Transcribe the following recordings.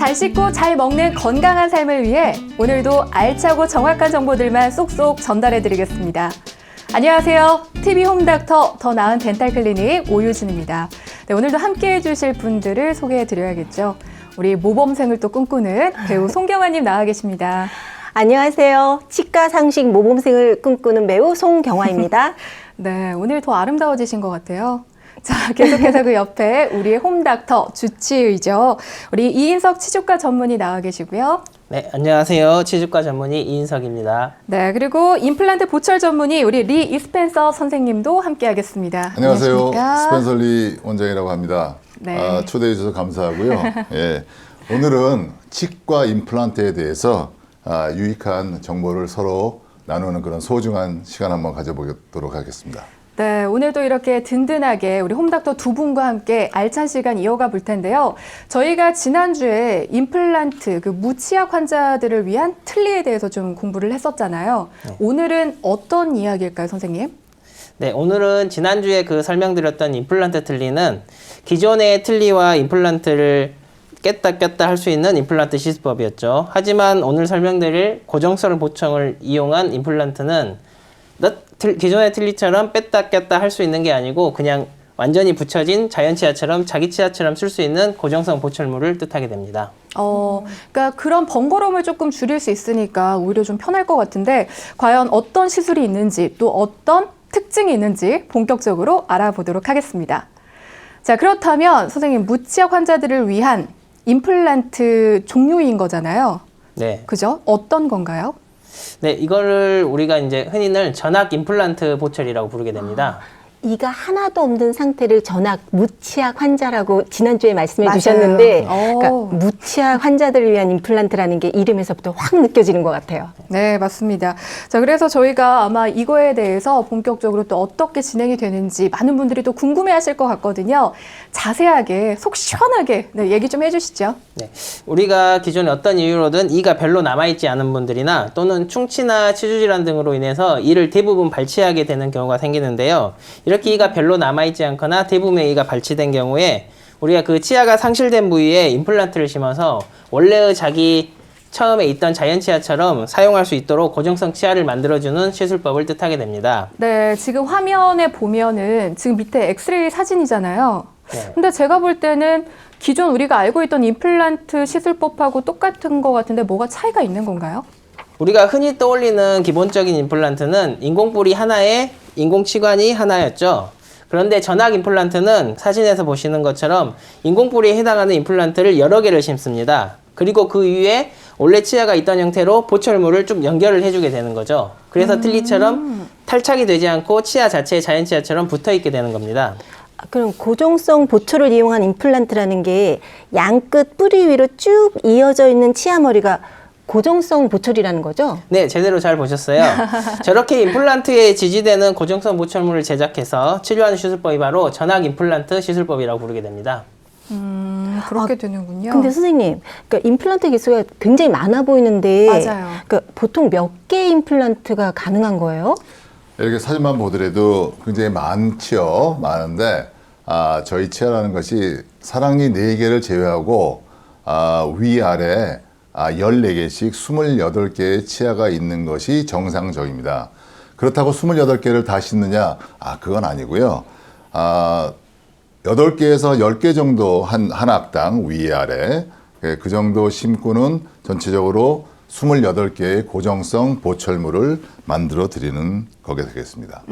잘 씻고 잘 먹는 건강한 삶을 위해 오늘도 알차고 정확한 정보들만 쏙쏙 전달해드리겠습니다. 안녕하세요. TV 홈닥터 더 나은 덴탈 클리닉 오유진입니다. 네, 오늘도 함께 해주실 분들을 소개해드려야겠죠. 우리 모범생을 또 꿈꾸는 배우 송경아님 나와 계십니다. 안녕하세요. 치과 상식 모범생을 꿈꾸는 배우 송경아입니다. 네, 오늘 더 아름다워지신 것 같아요. 자, 계속해서 그 옆에 우리의 홈닥터 주치의죠. 우리 이인석 치주과 전문의 나와 계시고요. 네, 안녕하세요. 치주과 전문의 이인석입니다. 네, 그리고 임플란트 보철 전문의 우리 리 이스펜서 선생님도 함께 하겠습니다. 안녕하세요. 안녕하십니까? 스펜서 리 원장이라고 합니다. 네. 초대해 주셔서 감사하고요. 예, 오늘은 치과 임플란트에 대해서 유익한 정보를 서로 나누는 그런 소중한 시간 한번 가져보도록 하겠습니다. 네, 오늘도 이렇게 든든하게 우리 홈닥터 두 분과 함께 알찬 시간 이어가 볼 텐데요. 저희가 지난주에 임플란트, 그 무치약 환자들을 위한 틀니에 대해서 좀 공부를 했었잖아요. 네. 오늘은 어떤 이야기일까요, 선생님? 네, 오늘은 지난주에 설명드렸던 임플란트 틀니는 기존의 틀니와 임플란트를 깼다 꼈다 할 수 있는 임플란트 시술법이었죠. 하지만 오늘 설명드릴 고정성 보청을 이용한 임플란트는 기존의 틀니처럼 뺐다 꼈다 할 수 있는 게 아니고 그냥 완전히 붙여진 자연 치아처럼 자기 치아처럼 쓸 수 있는 고정성 보철물을 뜻하게 됩니다. 그러니까 그런 번거로움을 조금 줄일 수 있으니까 오히려 좀 편할 것 같은데 과연 어떤 시술이 있는지 또 어떤 특징이 있는지 본격적으로 알아보도록 하겠습니다. 자, 그렇다면 선생님 무치약 환자들을 위한 임플란트 종류인 거잖아요. 네. 그죠? 어떤 건가요? 네, 이거를 우리가 이제 흔히는 전악 임플란트 보철이라고 부르게 됩니다. 이가 하나도 없는 상태를 전악 무치약 환자라고 지난주에 말씀해 맞아요. 주셨는데 그러니까 무치약 환자들을 위한 임플란트라는 게 이름에서부터 확 느껴지는 것 같아요. 네, 맞습니다. 자, 그래서 저희가 아마 이거에 대해서 본격적으로 또 어떻게 진행이 되는지 많은 분들이 또 궁금해 하실 것 같거든요. 자세하게, 속 시원하게 얘기 좀 해주시죠. 네, 우리가 기존에 어떤 이유로든 이가 별로 남아있지 않은 분들이나 또는 충치나 치주질환 등으로 인해서 이를 대부분 발치하게 되는 경우가 생기는데요. 이렇게 이가 별로 남아있지 않거나 대부분의 이가 발치된 경우에 우리가 그 치아가 상실된 부위에 임플란트를 심어서 원래의 자기 처음에 있던 자연 치아처럼 사용할 수 있도록 고정성 치아를 만들어주는 시술법을 뜻하게 됩니다. 네, 지금 화면에 보면은 지금 밑에 엑스레이 사진이잖아요. 네. 근데 제가 볼 때는 기존 우리가 알고 있던 임플란트 시술법하고 똑같은 것 같은데 뭐가 차이가 있는 건가요? 우리가 흔히 떠올리는 기본적인 임플란트는 인공뿌리 하나에 인공치관이 하나였죠. 그런데 전악 임플란트는 사진에서 보시는 것처럼 인공뿌리에 해당하는 임플란트를 여러 개를 심습니다. 그리고 그 위에 원래 치아가 있던 형태로 보철물을 쭉 연결을 해주게 되는 거죠. 그래서 틀니처럼 탈착이 되지 않고 치아 자체에 자연 치아처럼 붙어있게 되는 겁니다. 그럼 고정성 보철을 이용한 임플란트라는 게 양끝 뿌리 위로 쭉 이어져 있는 치아머리가 고정성 보철이라는 거죠? 네, 제대로 잘 보셨어요. 저렇게 임플란트에 지지되는 고정성 보철물을 제작해서 치료하는 시술법이 바로 전악 임플란트 시술법이라고 부르게 됩니다. 그렇게 되는군요. 근데 선생님, 그러니까 임플란트 개수가 굉장히 많아 보이는데 맞아요. 그러니까 보통 몇 개 임플란트가 가능한 거예요? 이렇게 사진만 보더라도 굉장히 많지요. 많은데 저희 치아라는 것이 사랑니 4개를 제외하고 위아래 14개씩 28개의 치아가 있는 것이 정상적입니다. 그렇다고 28개를 다 씻느냐? 그건 아니고요. 8개에서 10개 정도 한 악당 위아래 그 정도 심고는 전체적으로 28개의 고정성 보철물을 만들어 드리는 거게 되겠습니다.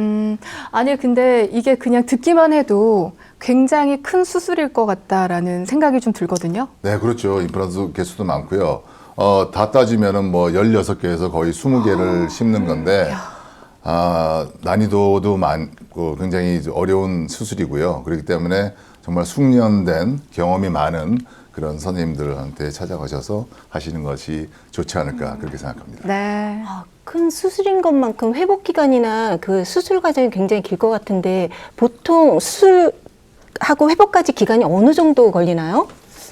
아니 근데 이게 그냥 듣기만 해도 굉장히 큰 수술일 것 같다라는 생각이 좀 들거든요. 네, 그렇죠. 임플란트 개수도 많고요. 다 따지면은 뭐 16개에서 거의 20개를 심는 건데, 난이도도 많고 굉장히 어려운 수술이고요. 그렇기 때문에 정말 숙련된 경험이 많은 그런 선생님들한테 찾아가셔서 하시는 것이 좋지 않을까 그렇게 생각합니다. 네. 큰 수술인 것만큼 회복 기간이나 그 수술 과정이 굉장히 길 것 같은데 보통 수술하고 회복까지 기간이 어느 정도 걸리나요?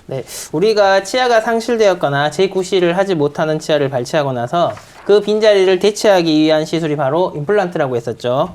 네, 우리가 치아가 상실되었거나 재구실을 하지 못하는 치아를 발치하고 나서 그 빈자리를 대체하기 위한 시술이 바로 임플란트라고 했었죠.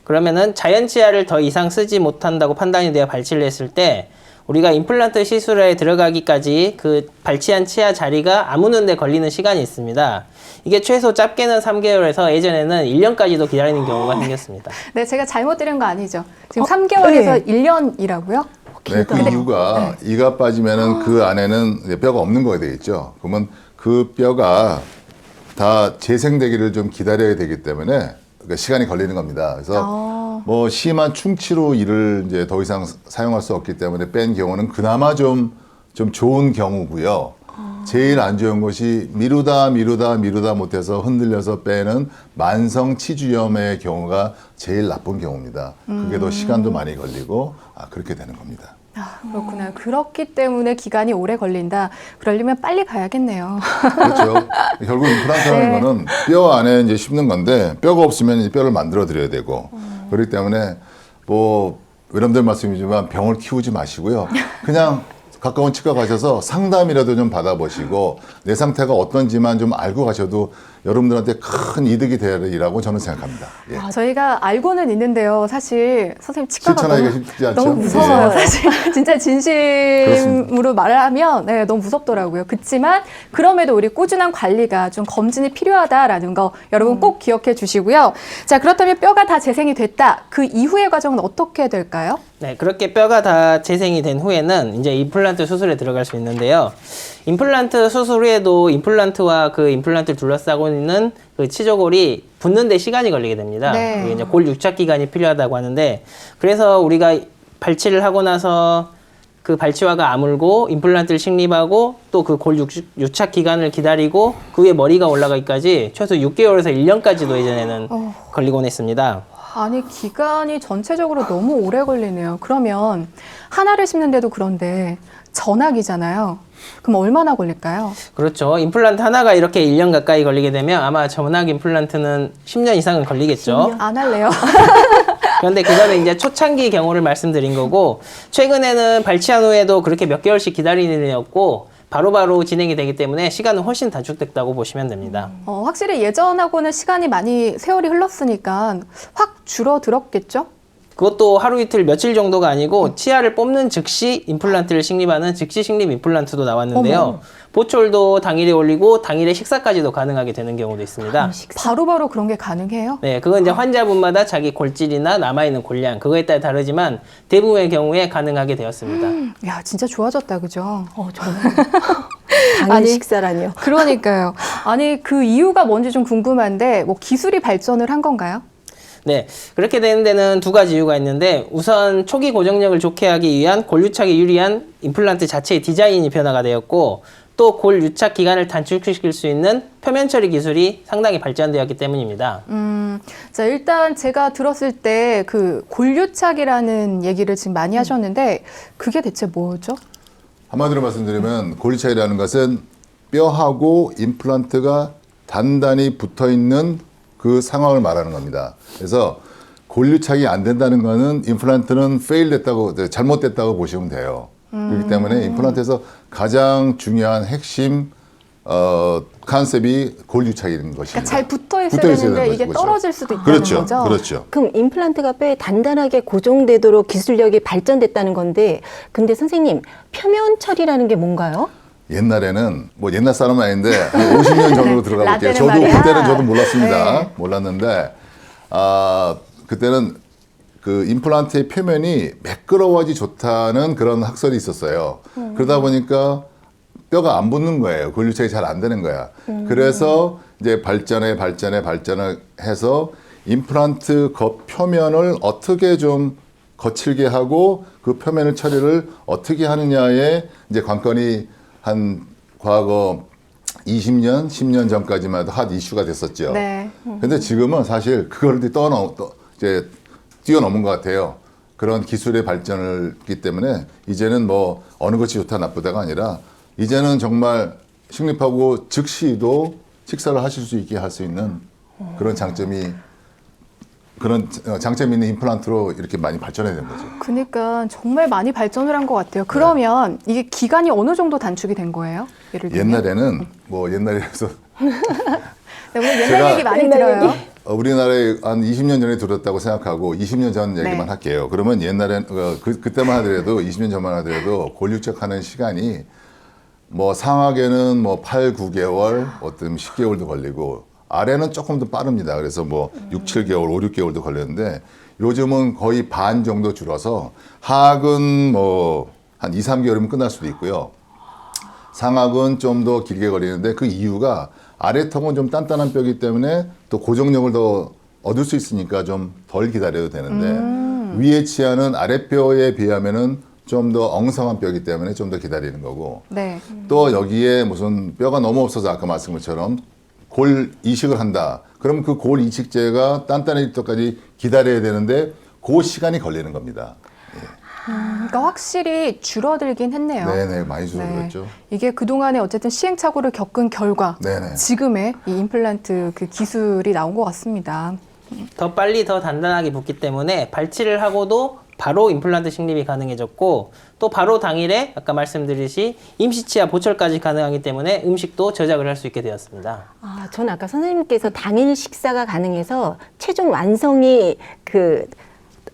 그러면은 자연 치아를 더 이상 쓰지 못한다고 판단이 되어 발치를 했을 때 우리가 임플란트 시술에 들어가기까지 그 발치한 치아 자리가 아무는 데 걸리는 시간이 있습니다. 이게 최소 짧게는 3개월에서 예전에는 1년까지도 기다리는 경우가 생겼습니다. 네, 제가 잘못 들은 거 아니죠? 지금 3개월에서 1년이라고요? 네, 그 이유가 이가 빠지면은 그 안에는 이제 뼈가 없는 거가 되겠죠. 그러면 그 뼈가 다 재생되기를 좀 기다려야 되기 때문에 그러니까 시간이 걸리는 겁니다. 그래서 뭐 심한 충치로 이를 이제 더 이상 사용할 수 없기 때문에 뺀 경우는 그나마 좀 좋은 경우고요. 제일 안 좋은 것이 미루다 못해서 흔들려서 빼는 만성 치주염의 경우가 제일 나쁜 경우입니다. 그게 더 시간도 많이 걸리고 그렇게 되는 겁니다. 아, 그렇구나. 그렇기 때문에 기간이 오래 걸린다. 그러려면 빨리 가야겠네요. 그렇죠. 결국 임플란트라는 거는 뼈 안에 이제 심는 건데 뼈가 없으면 이제 뼈를 만들어 드려야 되고 그렇기 때문에 뭐 여러분들 말씀이지만 병을 키우지 마시고요. 그냥 가까운 치과 가셔서 상담이라도 좀 받아보시고 내 상태가 어떤지만 좀 알고 가셔도 여러분들한테 큰 이득이 되리라고 저는 생각합니다. 예. 저희가 알고는 있는데요. 사실 선생님 치과가 실천하기가 쉽지 않죠? 너무 무서워요. 예. 사실 진짜 진심으로 말을 하면 네, 너무 무섭더라고요. 그렇지만 그럼에도 우리 꾸준한 관리가 좀 검진이 필요하다라는 거 여러분 꼭 기억해 주시고요. 자, 그렇다면 뼈가 다 재생이 됐다. 그 이후의 과정은 어떻게 될까요? 네, 그렇게 뼈가 다 재생이 된 후에는 이제 임플란트 수술에 들어갈 수 있는데요. 임플란트 수술 후에도 임플란트와 그 임플란트를 둘러싸고 있는 그 치조골이 붙는 데 시간이 걸리게 됩니다. 네. 이게 이제 골 유착 기간이 필요하다고 하는데 그래서 우리가 발치를 하고 나서 그 발치와가 아물고 임플란트를 식립하고 또 그 골 유착 기간을 기다리고 그 위에 머리가 올라가기까지 최소 6개월에서 1년까지도 예전에는 걸리곤 했습니다. 아니, 기간이 전체적으로 너무 오래 걸리네요. 그러면 하나를 심는데도 그런데 전학이잖아요. 그럼 얼마나 걸릴까요? 그렇죠. 임플란트 하나가 이렇게 1년 가까이 걸리게 되면 아마 전학 임플란트는 10년 이상은 걸리겠죠. 안 할래요. 그런데 그거는 이제 초창기 경우를 말씀드린 거고 최근에는 발치한 후에도 그렇게 몇 개월씩 기다리는 일이 없고 바로바로 진행이 되기 때문에 시간은 훨씬 단축됐다고 보시면 됩니다. 확실히 예전하고는 시간이 많이 세월이 흘렀으니까 확 줄어들었겠죠? 그것도 하루 이틀 며칠 정도가 아니고 치아를 뽑는 즉시 임플란트를 식립하는 즉시 식립 임플란트도 나왔는데요. 보철도 당일에 올리고 당일에 식사까지도 가능하게 되는 경우도 있습니다. 바로바로 그런 게 가능해요? 네, 그건 이제 환자분마다 자기 골질이나 남아있는 골량 그거에 따라 다르지만 대부분의 경우에 가능하게 되었습니다. 야, 진짜 좋아졌다, 그죠? 정말. 당일 아니, 식사라니요. 그러니까요. 아니, 그 이유가 뭔지 좀 궁금한데, 뭐 기술이 발전을 한 건가요? 네, 그렇게 되는 데는 두 가지 이유가 있는데 우선 초기 고정력을 좋게 하기 위한 골 유착에 유리한 임플란트 자체의 디자인이 변화가 되었고 또 골 유착 기간을 단축시킬 수 있는 표면 처리 기술이 상당히 발전되었기 때문입니다. 자, 일단 제가 들었을 때 그 골유착이라는 얘기를 지금 많이 하셨는데 그게 대체 뭐죠? 한마디로 말씀드리면 골유착이라는 것은 뼈하고 임플란트가 단단히 붙어 있는 그 상황을 말하는 겁니다. 그래서 골유착이 안 된다는 거는 임플란트는 fail 잘못됐다고 보시면 돼요. 그렇기 때문에 임플란트에서 가장 중요한 핵심 컨셉이 골유착인 것입니다. 그러니까 잘 붙어 있어야 붙어 있어야 되는데 되는 이게 거죠. 떨어질 수도 있다는 그렇죠. 거죠? 그렇죠. 그럼 임플란트가 뼈에 단단하게 고정되도록 기술력이 발전됐다는 건데, 근데 선생님, 표면 처리라는 게 뭔가요? 옛날에는 뭐 옛날 사람은 아닌데 한 50년 전으로 들어가 볼게요. 라떼는 저도 말이야. 그때는 저도 몰랐습니다. 네. 몰랐는데 그때는 그 임플란트의 표면이 매끄러워지 좋다는 그런 학설이 있었어요. 그러다 보니까 뼈가 안 붙는 거예요. 골유착이 잘 안 되는 거야. 그래서 이제 발전을 해서 임플란트 겉 표면을 어떻게 좀 거칠게 하고 그 표면을 처리를 어떻게 하느냐에 이제 관건이 한 과거 20년, 10년 전까지만 해도 핫 이슈가 됐었죠. 네. 근데 지금은 사실 그걸 이제 뛰어넘은 것 같아요. 그런 기술의 발전을 했기 때문에 이제는 뭐 어느 것이 좋다 나쁘다가 아니라 이제는 정말 식립하고 즉시도 식사를 하실 수 있게 할 수 있는 그런 장점이 있는 임플란트로 이렇게 많이 발전해야 된 거죠. 그러니까 정말 많이 발전을 한 것 같아요. 그러면 이게 기간이 어느 정도 단축이 된 거예요? 예를 들면? 옛날에는 뭐 옛날에서 네, 오늘 옛날 제가- 얘기 많이 옛날 들어요. 얘기. 우리나라에 한 20년 전에 들었다고 생각하고 20년 전 얘기만 네. 할게요. 그러면 옛날엔 그때만 하더라도 20년 전만 하더라도 골육책하는 시간이 뭐 상하게는 뭐 8, 9개월, 어떤 10개월도 걸리고 아래는 조금 더 빠릅니다. 그래서 뭐 6, 7개월, 5, 6개월도 걸렸는데 요즘은 거의 반 정도 줄어서 하악은 뭐 한 2, 3개월이면 끝날 수도 있고요. 상악은 좀 더 길게 걸리는데 그 이유가 아래턱은 좀 단단한 뼈이기 때문에 또 고정력을 더 얻을 수 있으니까 좀 덜 기다려도 되는데 위에 치아는 아랫뼈에 비하면은 좀 더 엉성한 뼈이기 때문에 좀 더 기다리는 거고 네. 또 여기에 무슨 뼈가 너무 없어서 아까 말씀한 것처럼 골 이식을 한다. 그럼 그 골 이식제가 단단해질 때까지 기다려야 되는데 그 시간이 걸리는 겁니다. 그러니까 확실히 줄어들긴 했네요. 네네, 많이 줄어들었죠. 이게 그동안에 어쨌든 시행착오를 겪은 결과 네네. 지금의 이 임플란트 그 기술이 나온 것 같습니다. 더 빨리 더 단단하게 붙기 때문에 발치를 하고도 바로 임플란트 식립이 가능해졌고 또 바로 당일에 아까 말씀드렸듯이 임시치아 보철까지 가능하기 때문에 음식도 저작을 할 수 있게 되었습니다. 아, 전 아까 선생님께서 당일 식사가 가능해서 최종 완성이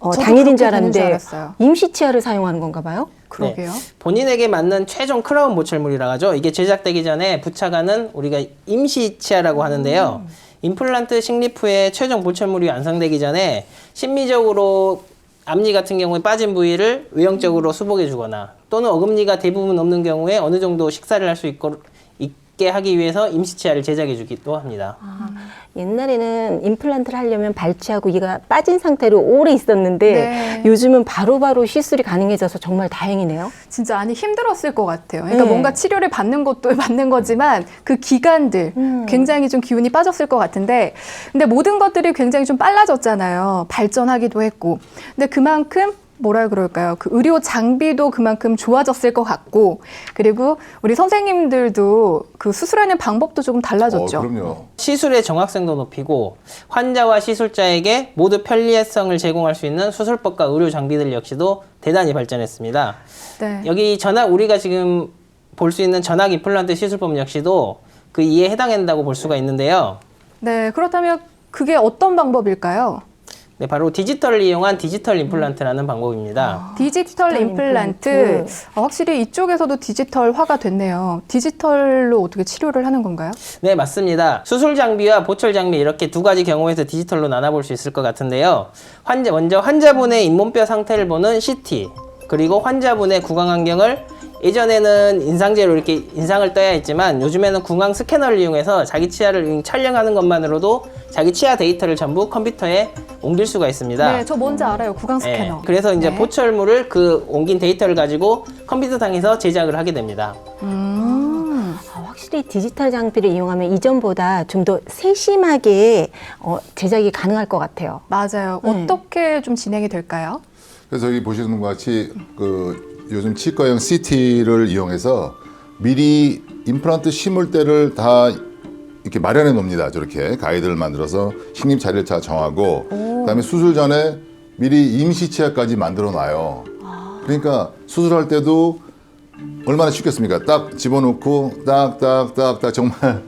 저도 당일인 그렇게 줄 되는 줄 알았는데 알았어요. 임시치아를 사용하는 건가 봐요? 그러게요. 본인에게 맞는 최종 크라운 보철물이라고 하죠. 이게 제작되기 전에 부착하는 우리가 임시치아라고 하는데요. 임플란트 식립 후에 최종 보철물이 완성되기 전에 심미적으로 앞니 같은 경우에 빠진 부위를 외형적으로 수복해 주거나 또는 어금니가 대부분 없는 경우에 어느 정도 식사를 할 수 있게 하기 위해서 임시치아를 제작해 주기도 합니다. 옛날에는 임플란트를 하려면 발치하고 이가 빠진 상태로 오래 있었는데 네. 요즘은 바로바로 시술이 가능해져서 정말 다행이네요. 진짜 안이 힘들었을 것 같아요. 그러니까 네. 뭔가 치료를 받는 것도 맞는 거지만 그 기간들 굉장히 좀 기운이 빠졌을 것 같은데 근데 모든 것들이 굉장히 좀 빨라졌잖아요. 발전하기도 했고. 근데 그만큼 뭐라 그럴까요? 그 의료 장비도 그만큼 좋아졌을 것 같고 그리고 우리 선생님들도 그 수술하는 방법도 조금 달라졌죠. 그럼요. 시술의 정확성도 높이고 환자와 시술자에게 모두 편리성을 제공할 수 있는 수술법과 의료 장비들 역시도 대단히 발전했습니다. 네. 여기 우리가 지금 볼 수 있는 전학 임플란트 시술법 역시도 그 이에 해당한다고 볼 수가 있는데요. 네, 그렇다면 그게 어떤 방법일까요? 네, 바로 디지털을 이용한 디지털 임플란트라는 방법입니다. 디지털 임플란트. 확실히 이쪽에서도 디지털화가 됐네요. 디지털로 어떻게 치료를 하는 건가요? 네, 맞습니다. 수술 장비와 보철 장비 이렇게 두 가지 경우에서 디지털로 나눠볼 수 있을 것 같은데요. 먼저 환자분의 잇몸뼈 상태를 보는 CT, 그리고 환자분의 구강 환경을 예전에는 인상제로 이렇게 인상을 떠야 했지만 요즘에는 구강 스캐너를 이용해서 자기 치아를 촬영하는 것만으로도 자기 치아 데이터를 전부 컴퓨터에 옮길 수가 있습니다. 네, 저 뭔지 알아요. 구강 네, 스캐너. 그래서 이제 네. 보철물을 그 옮긴 데이터를 가지고 컴퓨터상에서 제작을 하게 됩니다. 확실히 디지털 장비를 이용하면 이전보다 좀 더 세심하게 제작이 가능할 것 같아요. 맞아요. 어떻게 좀 진행이 될까요? 그래서 여기 보시는 것 같이 요즘 치과용 CT를 이용해서 미리 임플란트 심을 때를 다 이렇게 마련해 놓습니다. 저렇게 가이드를 만들어서 식립 자리를 다 정하고 그다음에 수술 전에 미리 임시치아까지 만들어 놔요. 그러니까 수술할 때도 얼마나 쉽겠습니까? 딱 집어넣고 딱딱딱딱 정말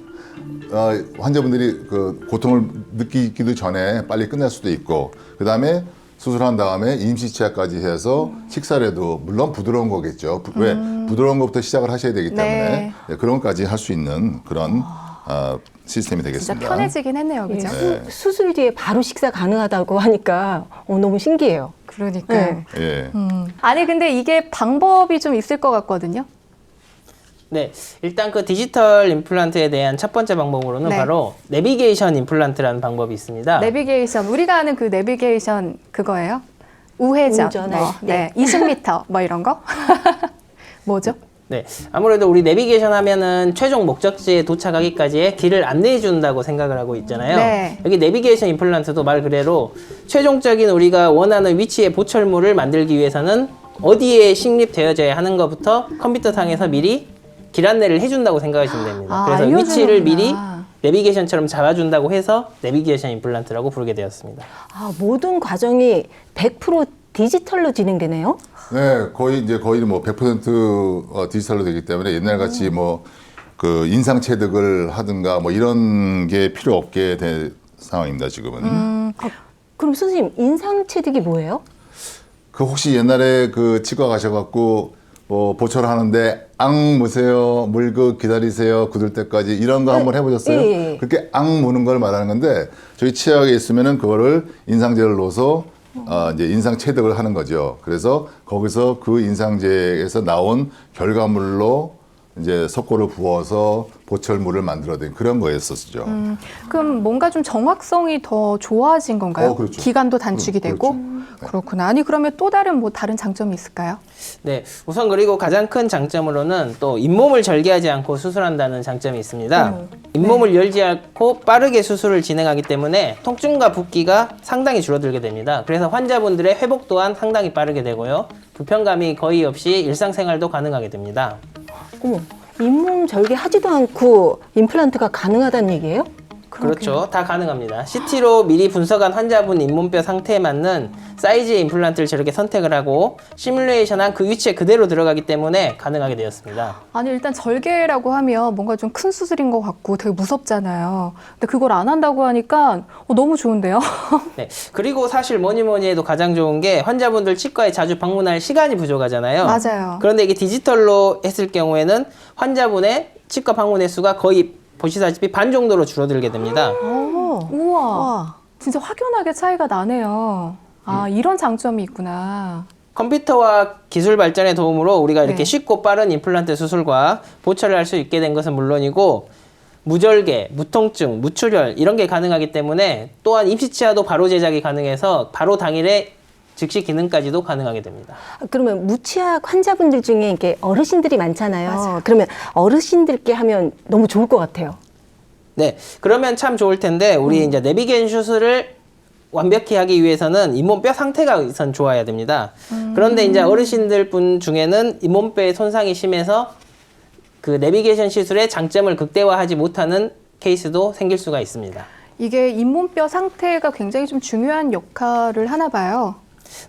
환자분들이 그 고통을 느끼기도 전에 빨리 끝날 수도 있고 그다음에 수술한 다음에 임시치아까지 해서 식사를 해도 물론 부드러운 거겠죠. 왜 부드러운 것부터 시작을 하셔야 되기 때문에 네. 그런 것까지 할 수 있는 그런 시스템이 진짜 되겠습니다. 편해지긴 했네요. 예, 그죠? 수술 뒤에 바로 식사 가능하다고 하니까 너무 신기해요. 그러니까요. 네. 예. 아니, 근데 이게 방법이 좀 있을 것 같거든요. 네, 일단 그 디지털 임플란트에 대한 첫 번째 방법으로는 네. 바로 내비게이션 임플란트라는 방법이 있습니다. 내비게이션. 우리가 아는 그 내비게이션 그거예요? 우회전. 운전할 뭐, 때. 네. 20m 뭐 이런 거? 뭐죠? 네, 아무래도 우리 내비게이션 하면은 최종 목적지에 도착하기까지의 길을 안내해 준다고 생각을 하고 있잖아요. 네. 여기 내비게이션 임플란트도 말 그대로 최종적인 우리가 원하는 위치의 보철물을 만들기 위해서는 어디에 식립되어져야 하는 것부터 컴퓨터상에서 미리 길 안내를 해준다고 생각하시면 됩니다. 아, 그래서 알려주는구나. 위치를 미리 내비게이션처럼 잡아준다고 해서 내비게이션 임플란트라고 부르게 되었습니다. 모든 과정이 100% 디지털로 진행되네요. 네, 거의 뭐 100% 디지털로 되기 때문에 옛날 같이 뭐 그 인상 체득을 하든가 뭐 이런 게 필요 없게 상황입니다. 지금은. 그럼 선생님 인상체득이 뭐예요? 그 혹시 옛날에 그 치과 가셔갖고 뭐 보철 하는데 앙 무세요, 물고 기다리세요, 굳을 때까지 이런 거 한번 해보셨어요? 예. 그렇게 앙 무는 걸 말하는 건데 저희 치약에 있으면은 그거를 인상제를 넣어서 이제 인상 체득을 하는 거죠. 그래서 거기서 그 인상제에서 나온 결과물로 이제 석고를 부어서 보철물을 만들어낸 그런 거였었죠. 그럼 뭔가 좀 정확성이 더 좋아진 건가요? 그렇죠. 기간도 단축이 되고? 그렇구나. 아니 그러면 또 다른 뭐 다른 장점이 있을까요? 네, 우선 그리고 가장 큰 장점으로는 또 잇몸을 절개하지 않고 수술한다는 장점이 있습니다. 잇몸을 열지 않고 빠르게 수술을 진행하기 때문에 통증과 붓기가 상당히 줄어들게 됩니다. 그래서 환자분들의 회복 또한 상당히 빠르게 되고요. 불편감이 거의 없이 일상생활도 가능하게 됩니다. 어머, 잇몸 절개 하지도 않고 임플란트가 가능하다는 얘기예요? 그렇죠. 다 가능합니다. CT로 미리 분석한 환자분 잇몸뼈 상태에 맞는 사이즈의 임플란트를 저렇게 선택을 하고 시뮬레이션한 그 위치에 그대로 들어가기 때문에 가능하게 되었습니다. 아니 일단 절개라고 하면 뭔가 좀 큰 수술인 것 같고 되게 무섭잖아요. 근데 그걸 안 한다고 하니까 너무 좋은데요? 네. 그리고 사실 뭐니 해도 가장 좋은 게 환자분들 치과에 자주 방문할 시간이 부족하잖아요. 맞아요. 그런데 이게 디지털로 했을 경우에는 환자분의 치과 방문 횟수가 거의 보시다시피 반 정도로 줄어들게 됩니다. 우와. 와. 진짜 확연하게 차이가 나네요. 아, 이런 장점이 있구나. 컴퓨터와 기술 발전의 도움으로 우리가 이렇게 네. 쉽고 빠른 임플란트 수술과 보철을 할 수 있게 된 것은 물론이고 무절개, 무통증, 무출혈 이런 게 가능하기 때문에 또한 임시치아도 바로 제작이 가능해서 바로 당일에 즉시 기능까지도 가능하게 됩니다. 그러면 무치약 환자분들 중에 이렇게 어르신들이 많잖아요. 그러면 어르신들께 하면 너무 좋을 것 같아요. 네, 그러면 참 좋을 텐데 우리 이제 내비게이션 수술을 완벽히 하기 위해서는 잇몸뼈 상태가 우선 좋아야 됩니다. 그런데 이제 어르신들 분 중에는 잇몸뼈의 손상이 심해서 그 내비게이션 시술의 장점을 극대화하지 못하는 케이스도 생길 수가 있습니다. 이게 잇몸뼈 상태가 굉장히 좀 중요한 역할을 하나 봐요.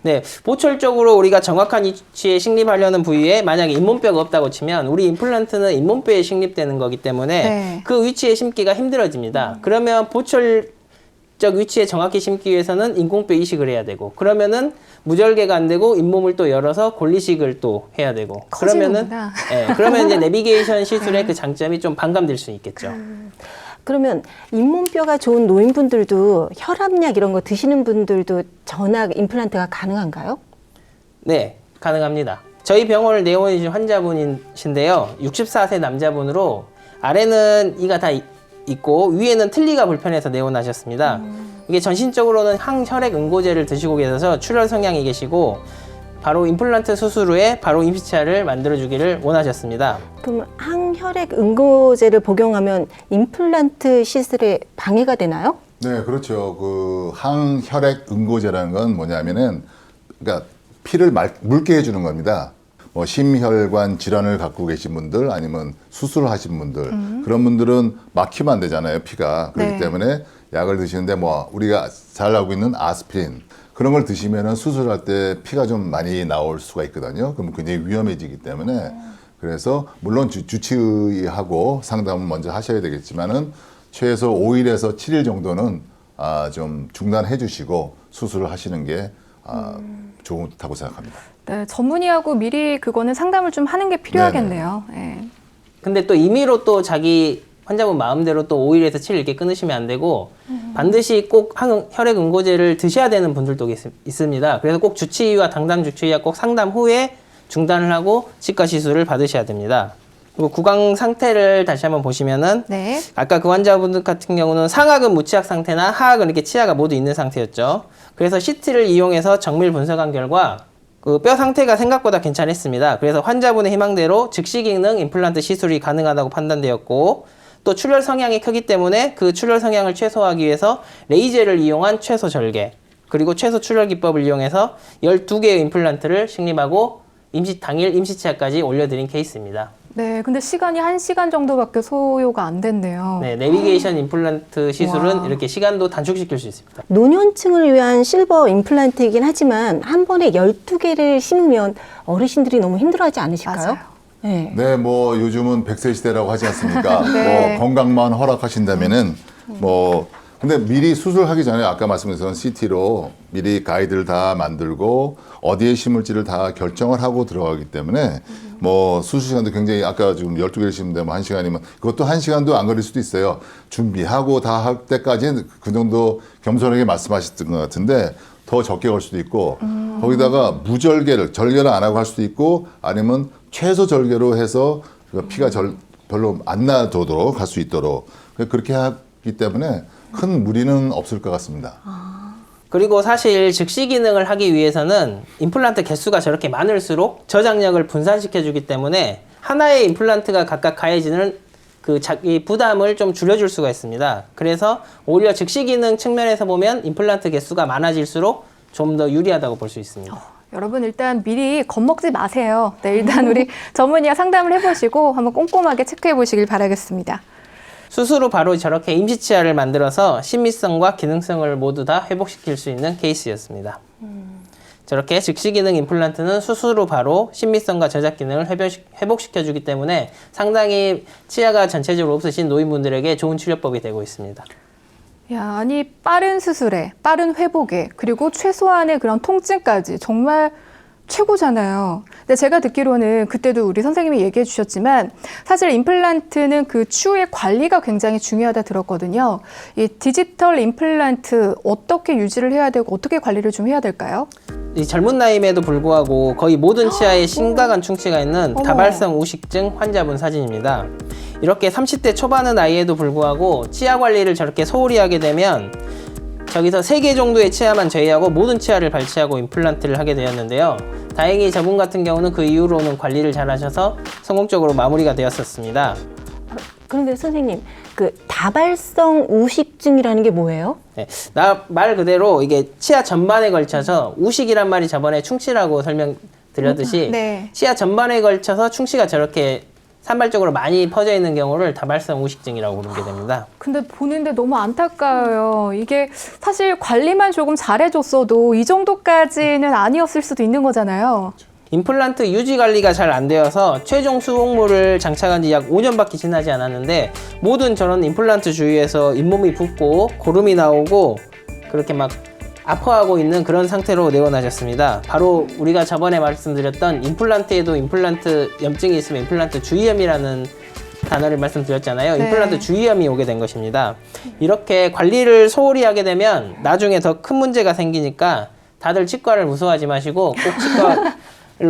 네, 보철적으로 우리가 정확한 위치에 식립하려는 부위에 만약에 잇몸뼈가 없다고 치면 우리 임플란트는 잇몸뼈에 식립되는 거기 때문에 네. 그 위치에 심기가 힘들어집니다. 그러면 보철적 위치에 정확히 심기 위해서는 인공뼈 이식을 해야 되고 그러면은 무절개가 안 되고 잇몸을 또 열어서 골리식을 또 해야 되고 그러면은 커지는구나. 그러면 이제 내비게이션 시술의 그 장점이 좀 반감될 수 있겠죠. 그러면 잇몸뼈가 좋은 노인분들도 혈압약 이런 거 드시는 분들도 전악 임플란트가 가능한가요? 네, 가능합니다. 저희 병원을 내원해 주신 환자분이신데요. 64세 남자분으로 아래는 이가 다 있고 위에는 틀니가 불편해서 내원하셨습니다. 이게 전신적으로는 항혈액 응고제를 드시고 계셔서 출혈 성향이 계시고 바로 임플란트 수술 후에 바로 임시치아를 만들어주기를 원하셨습니다. 그럼 항혈액 응고제를 복용하면 임플란트 시술에 방해가 되나요? 네, 그렇죠. 그 항혈액 응고제라는 건 뭐냐면은 그러니까 피를 묽게 해주는 겁니다. 뭐 심혈관 질환을 갖고 계신 분들 아니면 수술을 하신 분들 그런 분들은 막히면 안 되잖아요, 피가. 그렇기 네. 때문에 약을 드시는데 뭐 우리가 잘 알고 있는 아스피린 그런 걸 드시면은 수술할 때 피가 좀 많이 나올 수가 있거든요. 그럼 굉장히 위험해지기 때문에 그래서 물론 주치의하고 상담을 먼저 하셔야 되겠지만은 최소 5일에서 7일 정도는 좀 중단해 주시고 수술을 하시는 게 좋다고 생각합니다. 네, 전문의하고 미리 그거는 상담을 좀 하는 게 필요하겠네요. 네. 근데 또 임의로 또 자기 환자분 마음대로 또 5일에서 7일 이렇게 끊으시면 안 되고 반드시 꼭 혈액 응고제를 드셔야 되는 분들도 있습니다. 그래서 꼭 주치의와 담당 주치의와 꼭 상담 후에 중단을 하고 치과 시술을 받으셔야 됩니다. 그리고 구강 상태를 다시 한번 보시면은 네. 아까 그 환자분 같은 경우는 상악은 무치약 상태나 하악은 이렇게 치아가 모두 있는 상태였죠. 그래서 CT를 이용해서 정밀 분석한 결과 그 뼈 상태가 생각보다 괜찮았습니다. 그래서 환자분의 희망대로 즉시 기능 임플란트 시술이 가능하다고 판단되었고 또 출혈 성향이 크기 때문에 그 출혈 성향을 최소화하기 위해서 레이저를 이용한 최소 절개 그리고 최소 출혈 기법을 이용해서 12개의 임플란트를 식립하고 당일 임시치아까지 올려드린 케이스입니다. 네, 근데 시간이 1시간 정도밖에 소요가 안 된대요. 네, 내비게이션 임플란트 시술은 와. 이렇게 시간도 단축시킬 수 있습니다. 노년층을 위한 실버 임플란트이긴 하지만 한 번에 12개를 심으면 어르신들이 너무 힘들어하지 않으실까요? 맞아요. 네. 네, 뭐 요즘은 100세 시대라고 하지 않습니까? 네. 뭐 건강만 허락하신다면은 뭐 근데 미리 수술하기 전에 아까 말씀드린 CT로 미리 가이드를 다 만들고 어디에 심을지를 다 결정을 하고 들어가기 때문에 뭐 수술 시간도 굉장히 아까 지금 12개를 심는데 뭐 1시간이면 그것도 1시간도 안 걸릴 수도 있어요. 준비하고 다 할 때까지 그 정도 겸손하게 말씀하셨던 것 같은데 더 적게 걸 수도 있고 거기다가 무절개를 절개를 안 하고 할 수도 있고 아니면 최소 절개로 해서 피가 별로 안 나도록 할 수 있도록 그렇게 하기 때문에 큰 무리는 없을 것 같습니다. 그리고 사실 즉시 기능을 하기 위해서는 임플란트 개수가 저렇게 많을수록 저장력을 분산시켜주기 때문에 하나의 임플란트가 각각 가해지는 그 자기 부담을 좀 줄여줄 수가 있습니다. 그래서 오히려 즉시 기능 측면에서 보면 임플란트 개수가 많아질수록 좀 더 유리하다고 볼 수 있습니다. 여러분 일단 미리 겁먹지 마세요. 네, 일단 우리 전문의와 상담을 해보시고 한번 꼼꼼하게 체크해 보시길 바라겠습니다. 수술 후 바로 저렇게 임시치아를 만들어서 신미성과 기능성을 모두 다 회복시킬 수 있는 케이스였습니다. 저렇게 즉시 기능 임플란트는 수술 후 바로 신미성과 저작 기능을 회복시켜주기 때문에 상당히 치아가 전체적으로 없으신 노인분들에게 좋은 치료법이 되고 있습니다. 야, 아니 빠른 수술에, 빠른 회복에, 그리고 최소한의 그런 통증까지 정말 최고잖아요. 근데 제가 듣기로는 그때도 우리 선생님이 얘기해 주셨지만 사실 임플란트는 그 추후의 관리가 굉장히 중요하다 들었거든요. 이 디지털 임플란트 어떻게 유지를 해야 되고 어떻게 관리를 좀 해야 될까요? 이 젊은 나이임에도 불구하고 거의 모든 치아에 심각한 충치가 있는 어머. 다발성 우식증 환자분 사진입니다. 이렇게 30대 초반의 나이에도 불구하고 치아 관리를 저렇게 소홀히 하게 되면 저기서 3개 정도의 치아만 제외하고 모든 치아를 발치하고 임플란트를 하게 되었는데요. 다행히 저분 같은 경우는 그 이후로는 관리를 잘 하셔서 성공적으로 마무리가 되었었습니다. 그런데 선생님, 그 다발성 우식증이라는 게 뭐예요? 네, 말 그대로 이게 치아 전반에 걸쳐서 우식이란 말이 저번에 충치라고 설명드렸듯이 네. 치아 전반에 걸쳐서 충치가 저렇게 산발적으로 많이 퍼져 있는 경우를 다발성 우식증이라고 부르게 됩니다. 근데 보는데 너무 안타까워요. 이게 사실 관리만 조금 잘해줬어도 이 정도까지는 아니었을 수도 있는 거잖아요. 임플란트 유지 관리가 잘 안 되어서 최종 수복물을 장착한 지 약 5년밖에 지나지 않았는데 모든 저런 임플란트 주위에서 잇몸이 붓고 고름이 나오고 그렇게 막 아파하고 있는 그런 상태로 내원하셨습니다. 바로 우리가 저번에 말씀드렸던 임플란트에도 임플란트 염증이 있으면 임플란트 주위염이라는 단어를 말씀드렸잖아요. 네. 임플란트 주위염이 오게 된 것입니다. 이렇게 관리를 소홀히 하게 되면 나중에 더 큰 문제가 생기니까 다들 치과를 무서워하지 마시고 꼭 치과를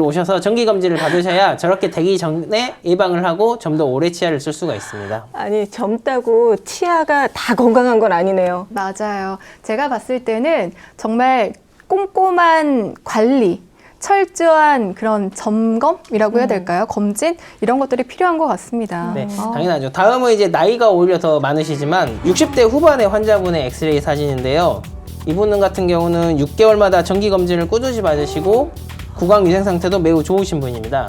오셔서 정기검진을 받으셔야 저렇게 되기 전에 예방을 하고 좀 더 오래 치아를 쓸 수가 있습니다. 아니, 젊다고 치아가 다 건강한 건 아니네요. 맞아요. 제가 봤을 때는 정말 꼼꼼한 관리, 철저한 그런 점검이라고 해야 될까요? 검진? 이런 것들이 필요한 것 같습니다. 네, 당연하죠. 다음은 이제 나이가 오히려 더 많으시지만 60대 후반의 환자분의 엑스레이 사진인데요. 이분 같은 경우는 6개월마다 정기검진을 꾸준히 받으시고 구강 위생 상태도 매우 좋으신 분입니다.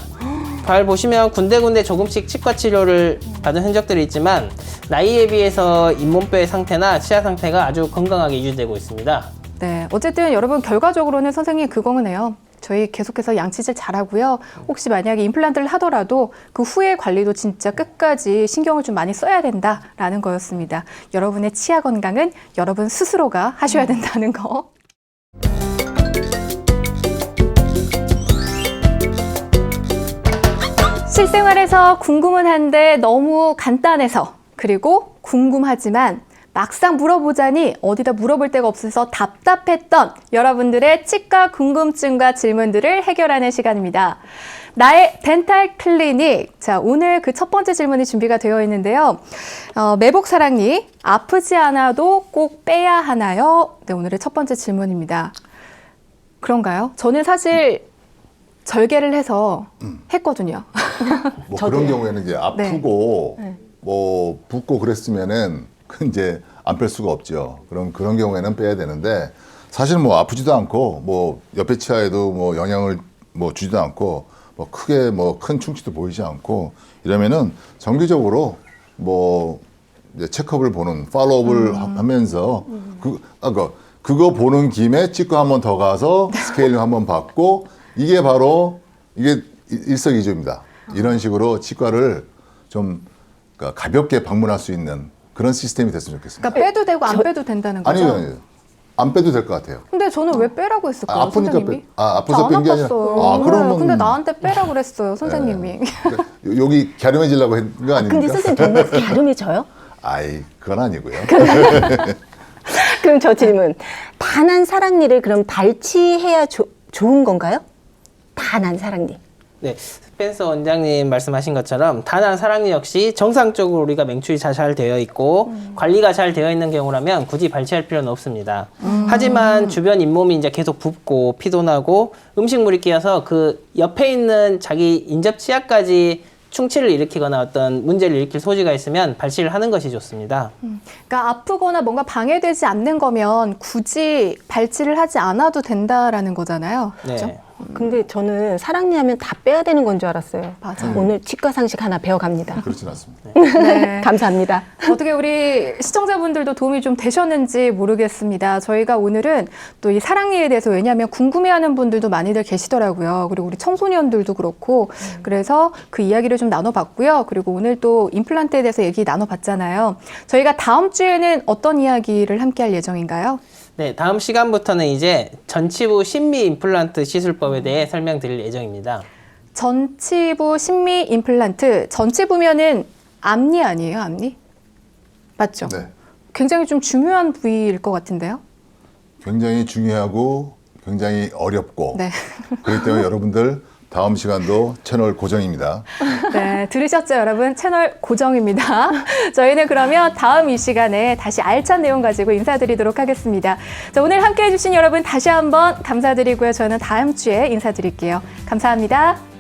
잘 보시면 군데군데 조금씩 치과 치료를 받은 흔적들이 있지만 나이에 비해서 잇몸뼈의 상태나 치아 상태가 아주 건강하게 유지되고 있습니다. 네, 어쨌든 여러분 결과적으로는 선생님 그거네요. 저희 계속해서 양치질 잘하고요. 혹시 만약에 임플란트를 하더라도 그 후에 관리도 진짜 끝까지 신경을 좀 많이 써야 된다라는 거였습니다. 여러분의 치아 건강은 여러분 스스로가 하셔야 된다는 거. 실생활에서 궁금은 한데 너무 간단해서 그리고 궁금하지만 막상 물어보자니 어디다 물어볼 데가 없어서 답답했던 여러분들의 치과 궁금증과 질문들을 해결하는 시간입니다. 나의 덴탈 클리닉. 자, 오늘 그 첫 번째 질문이 준비가 되어 있는데요. 매복사랑니, 아프지 않아도 꼭 빼야 하나요? 네, 오늘의 첫 번째 질문입니다. 그런가요? 저는 사실 절개를 해서 했거든요. 뭐 그런 경우에는 이제 아프고 뭐 붓고 그랬으면은 그 이제 안 뺄 수가 없죠. 그럼 그런 경우에는 빼야 되는데 사실 뭐 아프지도 않고 뭐 옆에 치아에도 뭐 영향을 뭐 주지도 않고 뭐 크게 뭐 큰 충치도 보이지 않고 이러면은 정기적으로 뭐 이제 체크업을 보는 팔로우업을 하면서 그거 보는 김에 치과 한 번 더 가서 스케일링 한 번 받고 이게 바로 이게 일석이조입니다. 이런 식으로 치과를 좀 가볍게 방문할 수 있는 그런 시스템이 됐으면 좋겠습니다. 그러니까 빼도 되고 안 빼도 된다는 거죠? 아니요. 안 빼도 될 것 같아요. 근데 저는 왜 빼라고 했을까요, 아프니까 선생님이? 아파서 뺀 게 아니라. 그러면 근데 나한테 빼라고 그랬어요, 선생님이. 그러니까 여기 갸름해지려고 한 거 아닙니까? 근데 선생님 정말 갸름해져요? 아이, 그건 아니고요. 그럼 저 질문. 단한 사랑니를 그럼 발치해야 좋은 건가요? 단한 사랑니. 네, 스펜서 원장님 말씀하신 것처럼 단한 사랑니 역시 정상적으로 우리가 맹출이 잘 되어 있고 관리가 잘 되어 있는 경우라면 굳이 발치할 필요는 없습니다. 하지만 주변 잇몸이 이제 계속 붓고 피도 나고 음식물이 끼어서 그 옆에 있는 자기 인접 치아까지 충치를 일으키거나 어떤 문제를 일으킬 소지가 있으면 발치를 하는 것이 좋습니다. 그러니까 아프거나 뭔가 방해되지 않는 거면 굳이 발치를 하지 않아도 된다라는 거잖아요. 그렇죠? 네. 근데 저는 사랑니 하면 다 빼야 되는 건 줄 알았어요. 맞아요. 오늘 치과 상식 하나 배워갑니다. 그렇진 않습니다. 네. 감사합니다. 어떻게 우리 시청자분들도 도움이 좀 되셨는지 모르겠습니다. 저희가 오늘은 또 이 사랑니에 대해서 왜냐하면 궁금해하는 분들도 많이들 계시더라고요. 그리고 우리 청소년들도 그렇고 그래서 그 이야기를 좀 나눠봤고요. 그리고 오늘 또 임플란트에 대해서 얘기 나눠봤잖아요. 저희가 다음 주에는 어떤 이야기를 함께 할 예정인가요? 네, 다음 시간부터는 이제 전치부 심미 임플란트 시술법에 대해 설명드릴 예정입니다. 전치부 심미 임플란트. 전치부면은 앞니 아니에요, 앞니? 맞죠? 네. 굉장히 좀 중요한 부위일 것 같은데요. 굉장히 중요하고 굉장히 어렵고 네. 그렇기 때문에 여러분들 다음 시간도 채널 고정입니다. 네, 들으셨죠, 여러분? 채널 고정입니다. 저희는 그러면 다음 이 시간에 다시 알찬 내용 가지고 인사드리도록 하겠습니다. 자, 오늘 함께 해주신 여러분 다시 한번 감사드리고요. 저는 다음 주에 인사드릴게요. 감사합니다.